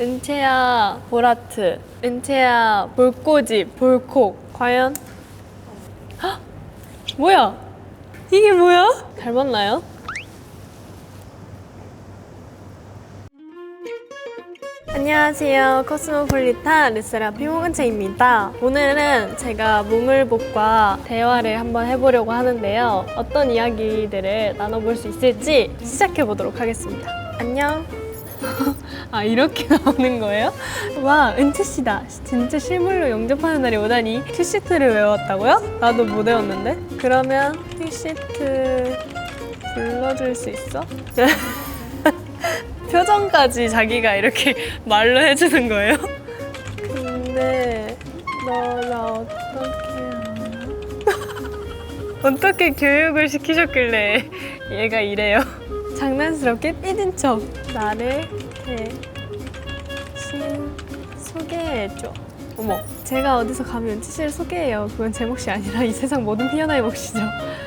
은채야 보라트, 은채야 볼꼬집, 볼콕. 과연? 헉! 뭐야? 이게 뭐야? 닮았나요? 안녕하세요. 코스모폴리탄 르세라핌 홍은채입니다. 오늘은 제가 몽을복과 대화를 한번 해보려고 하는데요. 어떤 이야기들을 나눠볼 수 있을지 시작해보도록 하겠습니다. 안녕. 아, 이렇게 나오는 거예요? 와, 은채씨다. 진짜 실물로 영접하는 날이 오다니. 큐시트를 외웠다고요? 나도 못 외웠는데? 그러면 큐시트 불러줄 수 있어? 표정까지 자기가 이렇게 말로 해주는 거예요? 근데 너 나 어떻게 하나? 어떻게 교육을 시키셨길래 얘가 이래요? 장난스럽게 삐진 척 나를 대신 소개해줘. 어머, 제가 어디서 감히 은채씨를 소개해요. 그건 제 몫이 아니라 이 세상 모든 피어나의 몫이죠.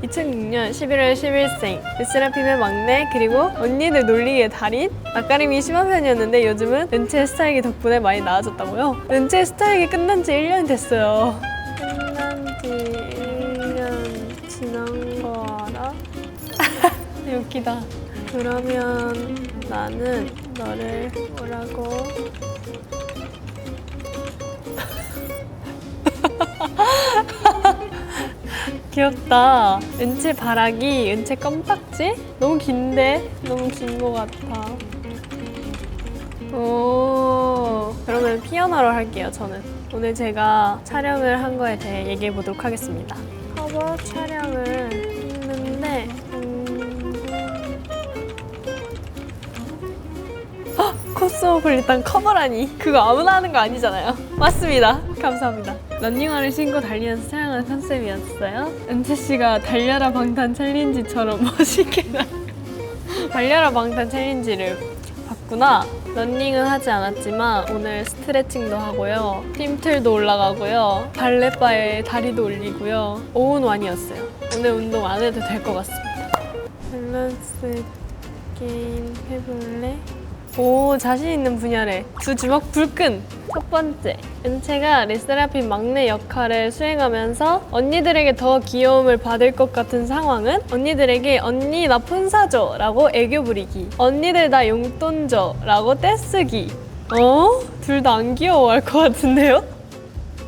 2006년 11월 10일생 르세라핌의 막내 그리고 언니들 놀리기의 달인. 낯가림이 심한 편이었는데 요즘은 은채 스타일기 덕분에 많이 나아졌다고요? 은채 스타일기 끝난 지 1년이 됐어요. 끝난 지 1년 지난 거 알아? 웃기다. 그러면 나는 너를 뭐라고? 귀엽다. 은채 바라기, 은채 껌딱지? 너무 긴데? 너무 긴 것 같아. 오, 그러면 피아노로 할게요, 저는. 오늘 제가 촬영을 한 거에 대해 얘기해 보도록 하겠습니다. 커버 촬영을 했는데 코스모폴리탄 커버라니. 그거 아무나 하는 거 아니잖아요. 맞습니다. 감사합니다. 런닝화를 신고 달리면서 촬영한 컨셉이었어요. 은채씨가 달려라 방탄 챌린지처럼 멋있게 달려라 방탄 챌린지를 봤구나. 런닝은 하지 않았지만 오늘 스트레칭도 하고요. 팀틀도 올라가고요. 발레바에 다리도 올리고요. 오운완이었어요. 오늘 운동 안 해도 될 것 같습니다. 밸런스 게임 해볼래? 오, 자신 있는 분야래. 두 주먹 불끈. 첫 번째, 은채가 르세라핌 막내 역할을 수행하면서 언니들에게 더 귀여움을 받을 것 같은 상황은 언니들에게 언니 나 폰 사줘 라고 애교 부리기, 언니들 나 용돈 줘 라고 떼쓰기. 둘 다 안 귀여워할 것 같은데요?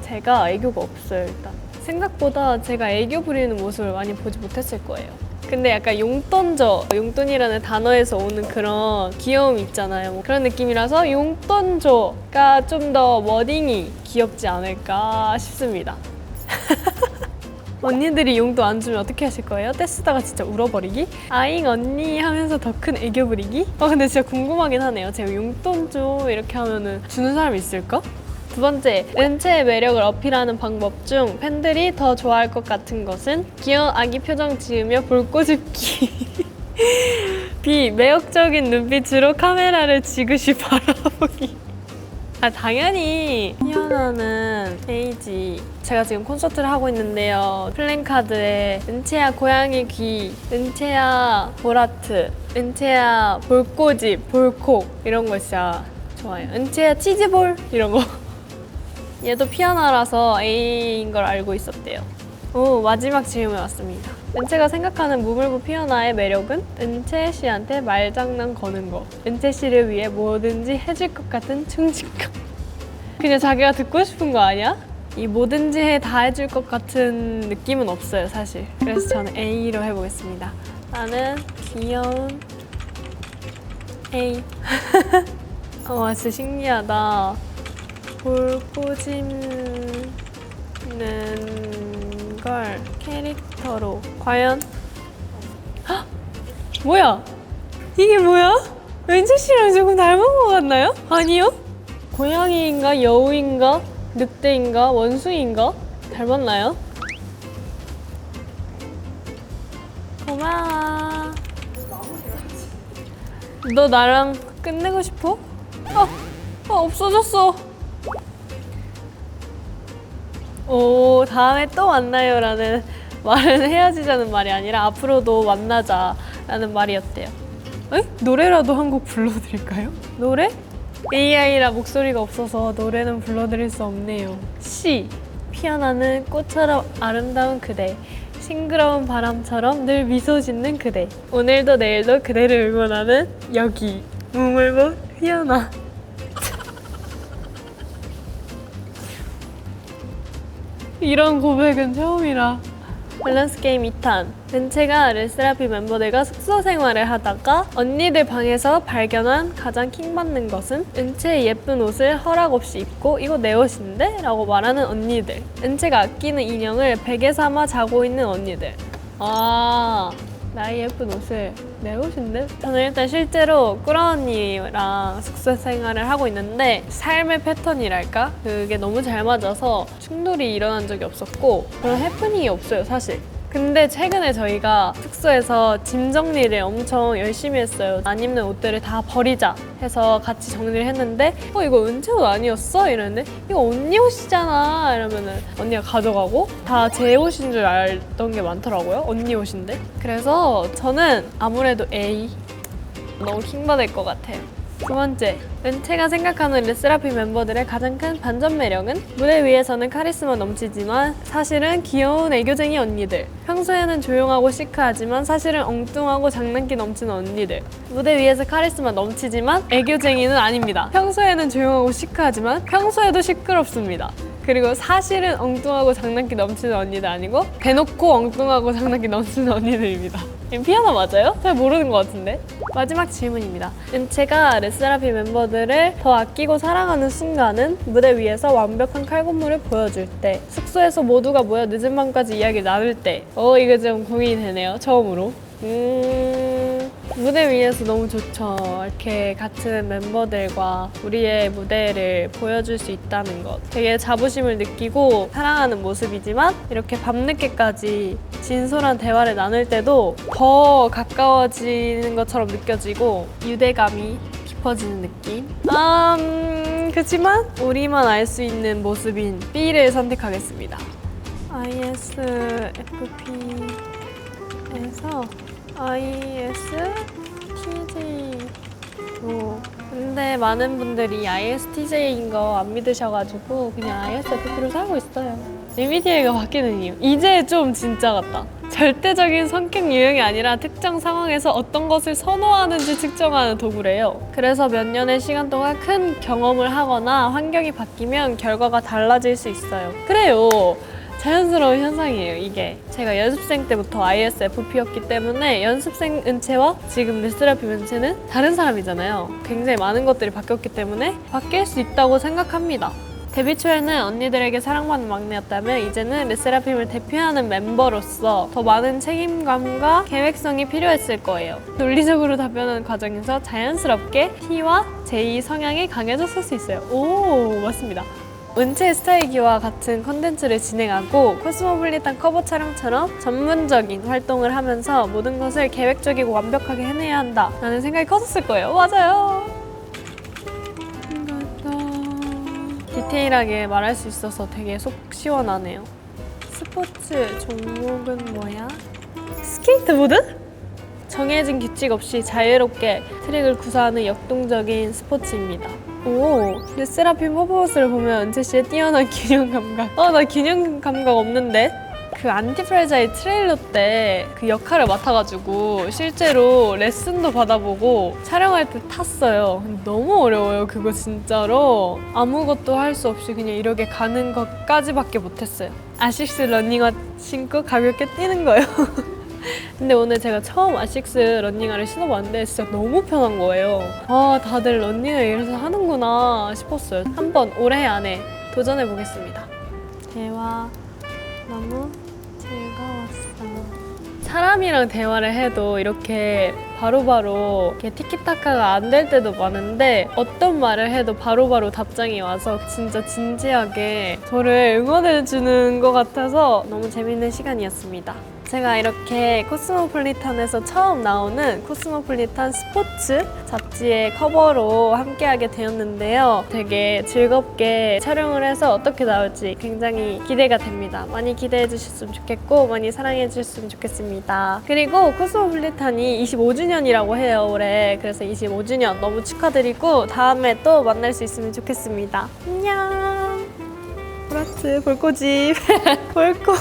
제가 애교가 없어요. 일단 생각보다 제가 애교 부리는 모습을 많이 보지 못했을 거예요. 근데 약간 용돈 줘, 용돈이라는 단어에서 오는 그런 귀여움이 있잖아요. 뭐 그런 느낌이라서 용돈 줘가 좀 더 워딩이 귀엽지 않을까 싶습니다. 언니들이 용돈 안 주면 어떻게 하실 거예요? 떼쓰다가 진짜 울어버리기? 아잉 언니 하면서 더 큰 애교 부리기? 근데 진짜 궁금하긴 하네요. 제가 용돈 줘 이렇게 하면은 주는 사람이 있을까? 두 번째, 은채의 매력을 어필하는 방법 중 팬들이 더 좋아할 것 같은 것은 귀여운 아기 표정 지으며 볼 꼬집기. B. 매력적인 눈빛으로 카메라를 지그시 바라보기. 당연히 피어나는 A지. 제가 지금 콘서트를 하고 있는데요. 플랜카드에 은채야 고양이 귀, 은채야 보라트, 은채야 볼꼬집, 볼콕 이런 거 진짜 좋아요. 은채야 치즈볼 이런 거. 얘도 피아노라서 A인 걸 알고 있었대요. 오, 마지막 질문 왔습니다. 은채가 생각하는 무물부 피어나의 매력은? 은채 씨한테 말장난 거는 거. 은채 씨를 위해 뭐든지 해줄 것 같은 충직감. 그냥 자기가 듣고 싶은 거 아니야? 이 뭐든지 다 해줄 것 같은 느낌은 없어요, 사실. 그래서 저는 A로 해보겠습니다. 나는 귀여운 A. 와, 진짜 신기하다. 볼 꼬집는 걸 캐릭터로. 과연? 헉! 뭐야? 이게 뭐야? 은채씨랑 조금 닮은 것 같나요? 아니요? 고양이인가? 여우인가? 늑대인가? 원숭이인가? 닮았나요? 고마워. 너 나랑 끝내고 싶어? 없어졌어. 오, 다음에 또 만나요 라는 말은 헤어지자는 말이 아니라 앞으로도 만나자 라는 말이었대요. 에? 노래라도 한 곡 불러드릴까요? 노래? AI라 목소리가 없어서 노래는 불러드릴 수 없네요. C. 피어나는 꽃처럼 아름다운 그대. 싱그러운 바람처럼 늘 미소 짓는 그대. 오늘도 내일도 그대를 응원하는 여기. 무물보 피어나. 이런 고백은 처음이라. 밸런스 게임 2탄. 은채가 르세라핌 멤버들과 숙소 생활을 하다가 언니들 방에서 발견한 가장 킹받는 것은 은채의 예쁜 옷을 허락 없이 입고 이거 내 옷인데? 라고 말하는 언니들. 은채가 아끼는 인형을 베개 삼아 자고 있는 언니들. 나의 예쁜 옷을 내 옷인데? 저는 일단 실제로 꾸라 언니랑 숙소 생활을 하고 있는데 삶의 패턴이랄까? 그게 너무 잘 맞아서 충돌이 일어난 적이 없었고 그런 해프닝이 없어요, 사실. 근데 최근에 저희가 숙소에서 짐 정리를 엄청 열심히 했어요. 안 입는 옷들을 다 버리자 해서 같이 정리를 했는데 이거 은채 옷 아니었어? 이랬는데 이거 언니 옷이잖아 이러면은 언니가 가져가고 다 제 옷인 줄 알던 게 많더라고요. 언니 옷인데. 그래서 저는 아무래도 A. 너무 킹받을 것 같아요. 두 번째, 은채가 생각하는 르세라핌 멤버들의 가장 큰 반전 매력은 무대 위에서는 카리스마 넘치지만 사실은 귀여운 애교쟁이 언니들. 평소에는 조용하고 시크하지만 사실은 엉뚱하고 장난기 넘치는 언니들. 무대 위에서 카리스마 넘치지만 애교쟁이는 아닙니다. 평소에는 조용하고 시크하지만 평소에도 시끄럽습니다. 그리고 사실은 엉뚱하고 장난기 넘치는 언니들 아니고 대놓고 엉뚱하고 장난기 넘치는 언니들입니다. 피아노 맞아요? 잘 모르는 것 같은데? 마지막 질문입니다. 은채가 르세라핌 멤버들을 더 아끼고 사랑하는 순간은 무대 위에서 완벽한 칼군무를 보여줄 때, 숙소에서 모두가 모여 늦은 밤까지 이야기를 나눌 때. 이거 좀 고민이 되네요, 처음으로. 무대 위에서 너무 좋죠. 이렇게 같은 멤버들과 우리의 무대를 보여줄 수 있다는 것. 되게 자부심을 느끼고 사랑하는 모습이지만 이렇게 밤늦게까지 진솔한 대화를 나눌 때도 더 가까워지는 것처럼 느껴지고 유대감이 깊어지는 느낌. 그치만 우리만 알 수 있는 모습인 B를 선택하겠습니다. ISFP에서 ISTJ. 근데 많은 분들이 ISTJ인 거 안 믿으셔가지고 그냥 ISFP로 살고 있어요. MBTI가 바뀌는 이유. 이제 좀 진짜 같다. 절대적인 성격 유형이 아니라 특정 상황에서 어떤 것을 선호하는지 측정하는 도구래요. 그래서 몇 년의 시간 동안 큰 경험을 하거나 환경이 바뀌면 결과가 달라질 수 있어요. 그래요. 자연스러운 현상이에요, 이게. 제가 연습생 때부터 ISFP였기 때문에 연습생 은채와 지금 르세라핌 은채는 다른 사람이잖아요. 굉장히 많은 것들이 바뀌었기 때문에 바뀔 수 있다고 생각합니다. 데뷔 초에는 언니들에게 사랑받는 막내였다면 이제는 르세라핌을 대표하는 멤버로서 더 많은 책임감과 계획성이 필요했을 거예요. 논리적으로 답변하는 과정에서 자연스럽게 T와 J 성향이 강해졌을 수 있어요. 오, 맞습니다. 은채의 스타일기와 같은 컨텐츠를 진행하고 코스모폴리탄 커버 촬영처럼 전문적인 활동을 하면서 모든 것을 계획적이고 완벽하게 해내야 한다 라는 생각이 커졌을 거예요. 맞아요. 디테일하게 말할 수 있어서 되게 속 시원하네요. 스포츠 종목은 뭐야? 스케이트보드? 정해진 규칙 없이 자유롭게 트랙을 구사하는 역동적인 스포츠입니다. 르세라핌 퍼포먼스를 보면 은채 씨의 뛰어난 균형 감각. 나 균형 감각 없는데? 그 안티프레자일 트레일러 때 그 역할을 맡아가지고 실제로 레슨도 받아보고 촬영할 때 탔어요. 너무 어려워요, 그거 진짜로. 아무것도 할 수 없이 그냥 이렇게 가는 것까지밖에 못했어요. 아식스 러닝화 신고 가볍게 뛰는 거예요. 근데 오늘 제가 처음 아식스 러닝화를 신어봤는데 진짜 너무 편한 거예요. 다들 러닝을 이래서 하는구나 싶었어요. 한번 올해 안에 도전해보겠습니다. 대화 너무 즐거웠어. 사람이랑 대화를 해도 이렇게 바로바로 이렇게 티키타카가 안 될 때도 많은데 어떤 말을 해도 바로바로 답장이 와서 진짜 진지하게 저를 응원해주는 것 같아서 너무 재밌는 시간이었습니다. 제가 이렇게 코스모폴리탄에서 처음 나오는 코스모폴리탄 스포츠 잡지의 커버로 함께하게 되었는데요. 되게 즐겁게 촬영을 해서 어떻게 나올지 굉장히 기대가 됩니다. 많이 기대해 주셨으면 좋겠고 많이 사랑해 주셨으면 좋겠습니다. 그리고 코스모폴리탄이 25주년이라고 해요, 올해. 그래서 25주년 너무 축하드리고 다음에 또 만날 수 있으면 좋겠습니다. 안녕. 보라트 볼꼬집 볼꼬